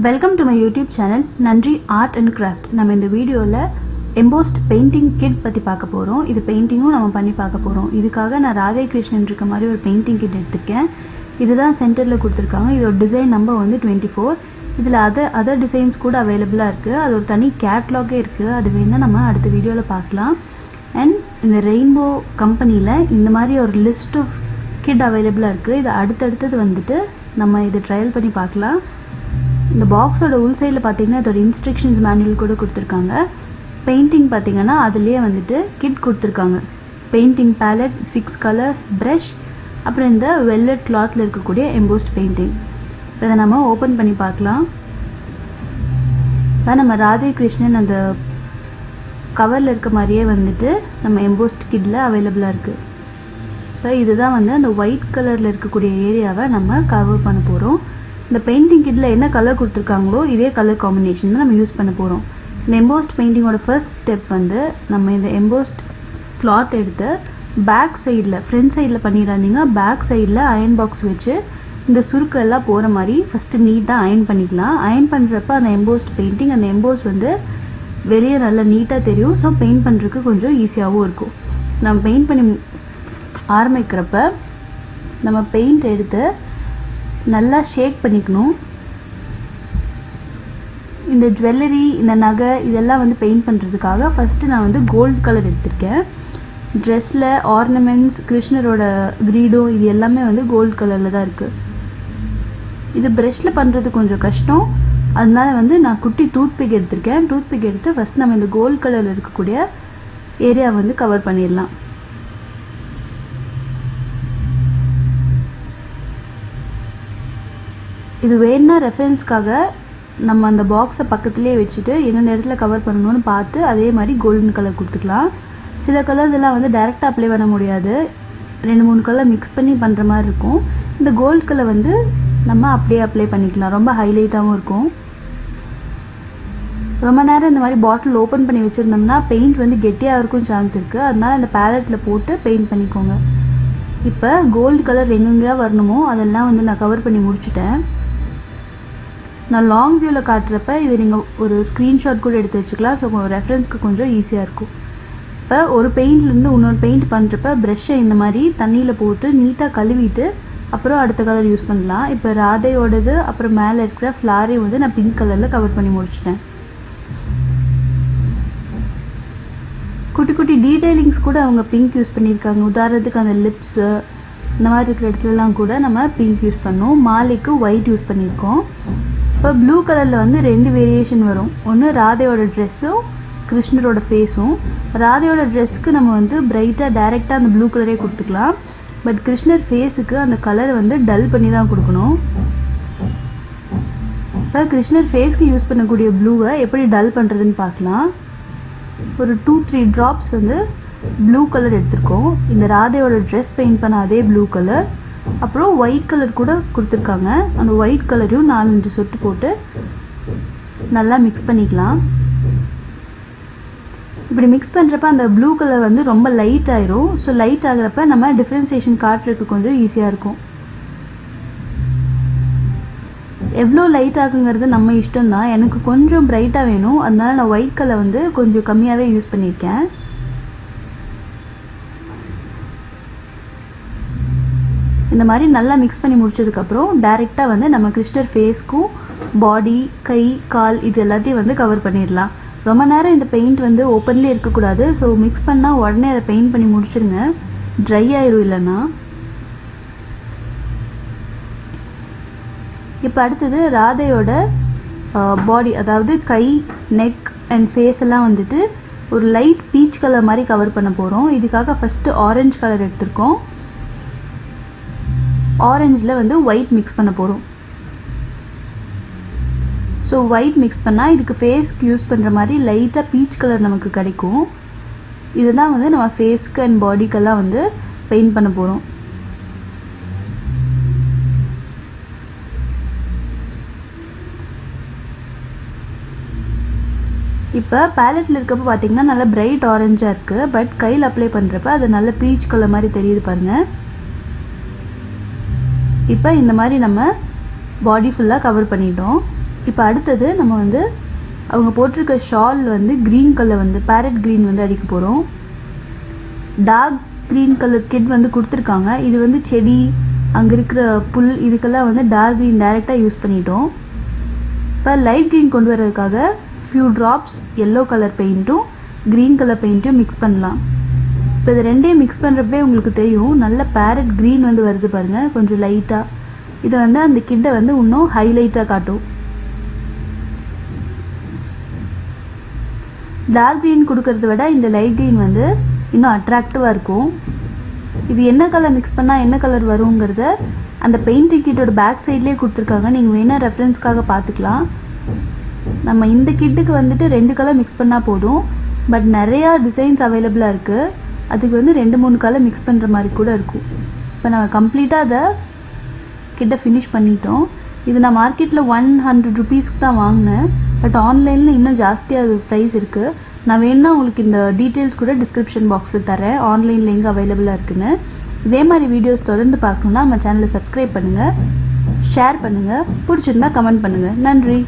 Welcome to my YouTube channel Nandri Art and Craft. நம்ம இந்த வீடியோல embossed painting kit பத்தி பார்க்க போறோம். இது பெயிண்டிங்கும் நம்ம பண்ணி பார்க்க போறோம். இதுக்காக நான் ராதே கிருஷ்ணன் இருக்க மாதிரி ஒரு பெயிண்டிங் கிட் எடுத்துக்கேன். இதுதான் சென்டர்ல கொடுத்திருக்காங்க. இதோட டிசைன் நம்பர் வந்து 24. இதுல அதர் டிசைன்ஸ் கூட அவேலபிளா இருக்கு. அது ஒரு தனி கேட்டலாகே இருக்கு. அது வேணா நம்ம அடுத்த வீடியோல பார்க்கலாம். And இந்த ரெயின்போ கம்பெனில இந்த மாதிரி ஒரு லிஸ்ட் ஆஃப் கிட் அவேலபிளா இருக்கு. இது அடுத்தது வந்துட்டு நம்ம இத ட்ரையல் பண்ணி பார்க்கலாம். இந்த பாக்ஸோட உள் சைடில் பார்த்தீங்கன்னா இதோட இன்ஸ்ட்ரக்ஷன்ஸ் மேனுவல் கூட கொடுத்துருக்காங்க. பெயிண்டிங் பார்த்தீங்கன்னா அதுலேயே வந்துட்டு கிட் கொடுத்துருக்காங்க. பெயிண்டிங் பேலட், 6 கலர்ஸ், ப்ரஷ், அப்புறம் இந்த வெல்வெட் கிளாத்தில் இருக்கக்கூடிய எம்போஸ்ட் பெயிண்டிங். இப்போ இதை நம்ம ஓப்பன் பண்ணி பார்க்கலாம். இப்போ நம்ம ராதே கிருஷ்ணன் அந்த கவரில் இருக்க மாதிரியே வந்துட்டு நம்ம எம்போஸ்ட் கிட்டில் அவைலபிளாக இருக்குது. ஸோ இதுதான் வந்து அந்த ஒயிட் கலரில் இருக்கக்கூடிய ஏரியாவை நம்ம கவர் பண்ண போகிறோம். இந்த பெயிண்டிங் கிட்டில் என்ன கலர் கொடுத்துருக்காங்களோ இதே கலர் காம்பினேஷன் தான் நம்ம யூஸ் பண்ண போகிறோம். இந்த எம்போஸ்ட் பெயிண்டிங்கோட ஃபர்ஸ்ட் ஸ்டெப் வந்து நம்ம இந்த எம்போஸ்ட் கிளாத் எடுத்து பேக் சைடில், ஃப்ரண்ட் சைடில் பண்ணிடுறாங்க. பேக் சைடில் அயன் பாக்ஸ் வச்சு இந்த சுருக்கெல்லாம் போகிற மாதிரி ஃபஸ்ட்டு நீட்டாக அயன் பண்ணிக்கலாம். அயன் பண்ணுறப்ப அந்த எம்போஸ்ட் பெயிண்டிங், அந்த எம்போஸ் வந்து வெளியே நல்லா நீட்டாக தெரியும். ஸோ பெயிண்ட் பண்ணுறதுக்கு கொஞ்சம் ஈஸியாகவும் இருக்கும். நம்ம பெயிண்ட் பண்ணி ஆரம்பிக்கிறப்ப நம்ம பெயிண்ட் எடுத்து நல்லா ஷேக் பண்ணிக்கணும். இந்த ஜுவல்லரி, இந்த நகை இதெல்லாம் வந்து பெயிண்ட் பண்ணுறதுக்காக ஃபஸ்ட்டு நான் வந்து கோல்டு கலர் எடுத்திருக்கேன். ட்ரெஸ்ஸில் ஆர்னமெண்ட்ஸ், கிருஷ்ணரோட கிரீடம் இது எல்லாமே வந்து கோல்டு கலரில் தான் இருக்குது. இது ப்ரஷ்ஷில் பண்ணுறது கொஞ்சம் கஷ்டம். அதனால வந்து நான் குட்டி டூத்பிக் எடுத்திருக்கேன். டூத்பிக் எடுத்து ஃபஸ்ட் நம்ம இந்த கோல்டு கலரில் இருக்கக்கூடிய ஏரியா வந்து கவர் பண்ணிடலாம். இது வேணுன்னா ரெஃபரன்ஸ்க்காக நம்ம அந்த பாக்ஸை பக்கத்துலேயே வச்சுட்டு எந்தெந்த இடத்துல கவர் பண்ணணும்னு பார்த்து அதே மாதிரி கோல்டன் கலர் கொடுத்துக்கலாம். சில கலர்ஸ் எல்லாம் வந்து டைரெக்டாக அப்ளை பண்ண முடியாது. 2-3 கலர் மிக்ஸ் பண்ணி பண்ணுற மாதிரி இருக்கும். இந்த கோல்டு கலர் வந்து நம்ம அப்படியே அப்ளை பண்ணிக்கலாம். ரொம்ப ஹைலைட்டாகவும் இருக்கும். ரொம்ப நேரம் இந்த மாதிரி பாட்டில் ஓப்பன் பண்ணி வச்சுருந்தோம்னா பெயிண்ட் வந்து கெட்டியாக இருக்கும் சான்ஸ் இருக்குது. அதனால் அந்த பேலட்டில் போட்டு பெயிண்ட் பண்ணிக்கோங்க. இப்போ கோல்டு கலர் எங்கெங்கேயா வரணுமோ அதெல்லாம் வந்து நான் கவர் பண்ணி முடிச்சுட்டேன். நான் லாங் வியூவில் காட்டுறப்ப இது நீங்கள் ஒரு ஸ்க்ரீன்ஷாட் கூட எடுத்து வச்சுக்கலாம். ஸோ ரெஃபரன்ஸ்க்கு கொஞ்சம் ஈஸியாக இருக்கும். இப்போ ஒரு பெயிண்ட்லேருந்து இன்னொரு பெயிண்ட் பண்ணுறப்ப ப்ரெஷ்ஷை இந்த மாதிரி தண்ணியில் போட்டு நீட்டாக கழுவிட்டு அப்புறம் அடுத்த கலர் யூஸ் பண்ணலாம். இப்போ ராதையோடது அப்புறம் மேலே இருக்கிற ஃப்ளாரையும் வந்து நான் பிங்க் கலரில் கவர் பண்ணி முடிச்சிட்டேன். குட்டி குட்டி டீட்டெயிலிங்ஸ் கூட அவங்க பிங்க் யூஸ் பண்ணியிருக்காங்க. உதாரணத்துக்கு அந்த லிப்ஸு இந்த மாதிரி இருக்கிற இடத்துலலாம் கூட நம்ம பிங்க் யூஸ் பண்ணோம். மாலைக்கு ஒயிட் யூஸ் பண்ணியிருக்கோம். இப்போ ப்ளூ கலரில் வந்து 2 வேரியேஷன் வரும். ஒன்று ராதையோட ட்ரெஸ்ஸும் கிருஷ்ணரோட ஃபேஸும். ராதையோட ட்ரெஸ்ஸுக்கு நம்ம வந்து பிரைட்டாக டைரெக்டாக அந்த ப்ளூ கலரே கொடுத்துக்கலாம். பட் கிருஷ்ணர் ஃபேஸுக்கு அந்த கலரை வந்து டல் பண்ணி தான் கொடுக்கணும். இப்போ கிருஷ்ணர் ஃபேஸ்க்கு யூஸ் பண்ணக்கூடிய ப்ளூவை எப்படி டல் பண்ணுறதுன்னு பார்க்கலாம். ஒரு 2-3 ட்ராப்ஸ் வந்து ப்ளூ கலர் எடுத்திருக்கோம். இந்த ராதையோட ட்ரெஸ் பெயிண்ட் பண்ண அதே ப்ளூ கலர், அப்புறம் ஒயிட் கலர் கூட கொடுத்துருக்காங்க. அந்த ஒயிட் கலரையும் 4-5 சொட்டு போட்டு நல்லா மிக்ஸ் பண்ணிக்கலாம். இப்படி மிக்ஸ் பண்ணுறப்ப அந்த ப்ளூ கலர் வந்து ரொம்ப லைட் ஆயிரும். ஸோ லைட் ஆகிறப்ப நம்ம டிஃப்ரென்சியேஷன் காட்டுறதுக்கு கொஞ்சம் ஈஸியாக இருக்கும். எவ்வளோ லைட் ஆகுங்கிறது நம்ம இஷ்டம் தான். எனக்கு கொஞ்சம் பிரைட்டாக வேணும். அதனால நான் ஒயிட் கலர் வந்து கொஞ்சம் கம்மியாகவே யூஸ் பண்ணியிருக்கேன். இந்த மாதிரி நல்லா மிக்ஸ் பண்ணி முடிச்சதுக்கப்புறம் டைரெக்டாக வந்து நம்ம கிருஷ்ணர் ஃபேஸ்க்கும் பாடி, கை, கால் இது எல்லாத்தையும் வந்து கவர் பண்ணிடலாம். ரொம்ப நேரம் இந்த பெயிண்ட் வந்து ஓப்பன்லேயே இருக்கக்கூடாது. ஸோ மிக்ஸ் பண்ணால் உடனே அதை பெயிண்ட் பண்ணி முடிச்சிருங்க, ட்ரை ஆயிரும் இல்லைன்னா. இப்போ அடுத்தது ராதையோட பாடி, அதாவது கை, நெக் அண்ட் ஃபேஸ் எல்லாம் வந்துட்டு ஒரு லைட் பீச் கலர் மாதிரி கவர் பண்ண போகிறோம். இதுக்காக ஃபஸ்ட்டு ஆரஞ்சு கலர் எடுத்திருக்கோம். ஆரஞ்சில் வந்து ஒயிட் மிக்ஸ் பண்ண போகிறோம். ஸோ ஒயிட் மிக்ஸ் பண்ணால் இதுக்கு ஃபேஸ்க்கு யூஸ் பண்ணுற மாதிரி லைட்டாக பீச் கலர் நமக்கு கிடைக்கும். இதுதான் வந்து நம்ம ஃபேஸ்க்கு அண்ட் பாடிக்கெல்லாம் வந்து பெயிண்ட் பண்ண போகிறோம். இப்போ பேலட்டில் இருக்கப்போ பார்த்தீங்கன்னா நல்லா பிரைட் ஆரஞ்சாக இருக்குது. பட் கையில் அப்ளை பண்ணுறப்ப அது நல்ல பீச் கலர் மாதிரி தெரியுது பாருங்கள். இப்போ இந்த மாதிரி நம்ம பாடி ஃபுல்லாக கவர் பண்ணிட்டோம். இப்போ அடுத்தது நம்ம வந்து அவங்க போட்டிருக்க ஷால் வந்து க்ரீன் கலர் வந்து பேரட் க்ரீன் வந்து அடிக்க போகிறோம். டார்க் க்ரீன் கலர் கிட் வந்து கொடுத்துருக்காங்க. இது வந்து செடி அங்கே இருக்கிற புல் இதுக்கெல்லாம் வந்து டார்க் க்ரீன் டைரெக்டாக யூஸ் பண்ணிட்டோம். இப்போ லைட் க்ரீன் கொண்டு வரதுக்காக ஃபியூ ட்ராப்ஸ் எல்லோ கலர் பெயிண்ட்டும் க்ரீன் கலர் பெயிண்ட்டும் மிக்ஸ் பண்ணலாம். இப்போ இது ரெண்டையும் மிக்ஸ் பண்ணுறப்பே உங்களுக்கு தெரியும் நல்ல பேரட் க்ரீன் வந்து வருது பாருங்கள், கொஞ்சம் லைட்டாக. இதை வந்து அந்த கிட்டை வந்து இன்னும் ஹைலைட்டாக காட்டும். டார்க் க்ரீன் கொடுக்கறத விட இந்த லைட் க்ரீன் வந்து இன்னும் அட்ராக்டிவாக இருக்கும். இது என்ன கலர் மிக்ஸ் பண்ணால் என்ன கலர் வருங்கிறத அந்த பெயிண்டிங் கிட்டோட பேக் சைட்லேயே கொடுத்துருக்காங்க. நீங்கள் வேணால் ரெஃபரன்ஸ்க்காக பார்த்துக்கலாம். நம்ம இந்த கிட்டுக்கு வந்துட்டு 2 கலர் மிக்ஸ் பண்ணால் போதும். பட் நிறையா டிசைன்ஸ் அவைலபிளாக இருக்குது. அதுக்கு வந்து 2-3 கலர் மிக்ஸ் பண்ணுற மாதிரி கூட இருக்கும். இப்போ நம்ம கம்ப்ளீட்டாக அதை கிட்ட ஃபினிஷ் பண்ணிட்டோம். இது நான் மார்க்கெட்டில் 100 ருபீஸ்க்கு தான் வாங்கினேன். பட் ஆன்லைனில் இன்னும் ஜாஸ்தியாக அது ப்ரைஸ் இருக்குது. நான் வேணுன்னா உங்களுக்கு இந்த டீட்டெயில்ஸ் கூட டிஸ்கிரிப்ஷன் பாக்ஸில் தரேன், ஆன்லைனில் எங்கே அவைலபிளாக இருக்குன்னு. இதே மாதிரி வீடியோஸ் தொடர்ந்து பார்க்கணுன்னா நம்ம சேனலை சப்ஸ்கிரைப் பண்ணுங்கள், ஷேர் பண்ணுங்கள், பிடிச்சிருந்தா கமெண்ட் பண்ணுங்கள். நன்றி.